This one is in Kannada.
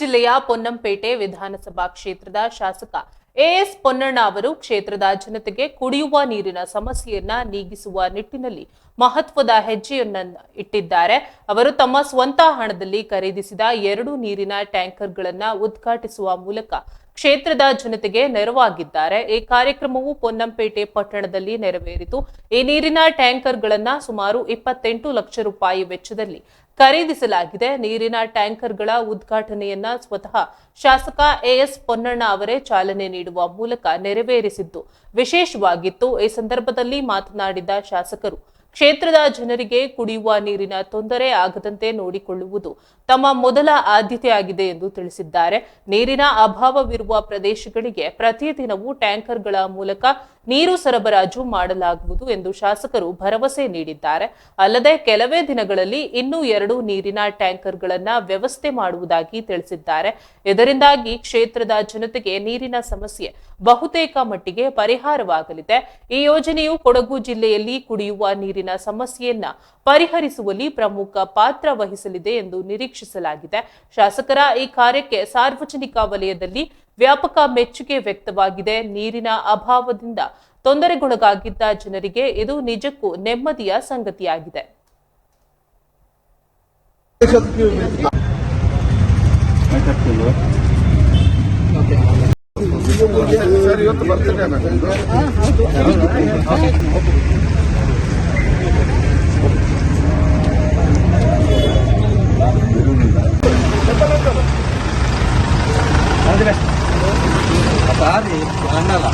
ಜಿಲ್ಲೆಯ ಪೊನ್ನಂಪೇಟೆ ವಿಧಾನಸಭಾ ಕ್ಷೇತ್ರದ ಶಾಸಕ ಎಎಸ್ ಪೊನ್ನಣ್ಣ ಅವರು ಕ್ಷೇತ್ರದ ಜನತೆಗೆ ಕುಡಿಯುವ ನೀರಿನ ಸಮಸ್ಯೆಯನ್ನ ನೀಗಿಸುವ ನಿಟ್ಟಿನಲ್ಲಿ ಮಹತ್ವದ ಹೆಜ್ಜೆಯನ್ನ ಇಟ್ಟಿದ್ದಾರೆ. ಅವರು ತಮ್ಮ ಸ್ವಂತ ಹಣದಲ್ಲಿ ಖರೀದಿಸಿದ 2 ನೀರಿನ ಟ್ಯಾಂಕರ್ಗಳನ್ನು ಉದ್ಘಾಟಿಸುವ ಮೂಲಕ ಕ್ಷೇತ್ರದ ಜನತೆಗೆ ನೆರವಾಗಿದ್ದಾರೆ. ಈ ಕಾರ್ಯಕ್ರಮವು ಪೊನ್ನಂಪೇಟೆ ಪಟ್ಟಣದಲ್ಲಿ ನೆರವೇರಿತು. ಈ ನೀರಿನ ಟ್ಯಾಂಕರ್ಗಳನ್ನು ಸುಮಾರು 28 ಲಕ್ಷ ರೂಪಾಯಿ ವೆಚ್ಚದಲ್ಲಿ ಖರೀದಿಸಲಾಗಿದೆ. ನೀರಿನ ಟ್ಯಾಂಕರ್ಗಳ ಉದ್ಘಾಟನೆಯನ್ನ ಸ್ವತಃ ಶಾಸಕ ಎಎಸ್ ಪೊನ್ನಣ್ಣ ಅವರೇ ಚಾಲನೆ ನೀಡುವ ಮೂಲಕ ನೆರವೇರಿಸಿದ್ದು ವಿಶೇಷವಾಗಿತ್ತು. ಈ ಸಂದರ್ಭದಲ್ಲಿ ಮಾತನಾಡಿದ ಶಾಸಕರು, ಕ್ಷೇತ್ರದ ಜನರಿಗೆ ಕುಡಿಯುವ ನೀರಿನ ತೊಂದರೆ ಆಗದಂತೆ ನೋಡಿಕೊಳ್ಳುವುದು ತಮ್ಮ ಮೊದಲ ಆದ್ಯತೆಯಾಗಿದೆ ಎಂದು ತಿಳಿಸಿದ್ದಾರೆ. ನೀರಿನ ಅಭಾವವಿರುವ ಪ್ರದೇಶಗಳಿಗೆ ಪ್ರತಿದಿನವೂ ಟ್ಯಾಂಕರ್ಗಳ ಮೂಲಕ ನೀರು ಸರಬರಾಜು ಮಾಡಲಾಗುವುದು ಎಂದು ಶಾಸಕರು ಭರವಸೆ ನೀಡಿದ್ದಾರೆ. ಅಲ್ಲದೆ ಕೆಲವೇ ದಿನಗಳಲ್ಲಿ ಇನ್ನೂ 2 ನೀರಿನ ಟ್ಯಾಂಕರ್ಗಳನ್ನು ವ್ಯವಸ್ಥೆ ಮಾಡುವುದಾಗಿ ತಿಳಿಸಿದ್ದಾರೆ. ಇದರಿಂದಾಗಿ ಕ್ಷೇತ್ರದ ಜನತೆಗೆ ನೀರಿನ ಸಮಸ್ಯೆ ಬಹುತೇಕ ಮಟ್ಟಿಗೆ ಪರಿಹಾರವಾಗಲಿದೆ. ಈ ಯೋಜನೆಯು ಕೊಡಗು ಜಿಲ್ಲೆಯಲ್ಲಿ ಕುಡಿಯುವ ನೀರಿನ ಸಮಸ್ಯೆಯನ್ನ ಪರಿಹರಿಸುವಲ್ಲಿ ಪ್ರಮುಖ ಪಾತ್ರ ವಹಿಸಲಿದೆ ಎಂದು ನಿರೀಕ್ಷಿಸಲಾಗಿದೆ. ಶಾಸಕರ ಈ ಕಾರ್ಯಕ್ಕೆ ಸಾರ್ವಜನಿಕ ವಲಯದಲ್ಲಿ ವ್ಯಾಪಕ ಮೆಚ್ಚುಗೆ ವ್ಯಕ್ತವಾಗಿದೆ. ನೀರಿನ ಅಭಾವದಿಂದ ತೊಂದರೆಗೊಳಗಾಗಿದ್ದ ಜನರಿಗೆ ಇದು ನಿಜಕ್ಕೂ ನೆಮ್ಮದಿಯ ಸಂಗತಿಯಾಗಿದೆ. ಅದಾದಿ ಅನ್ನಲ್ಲ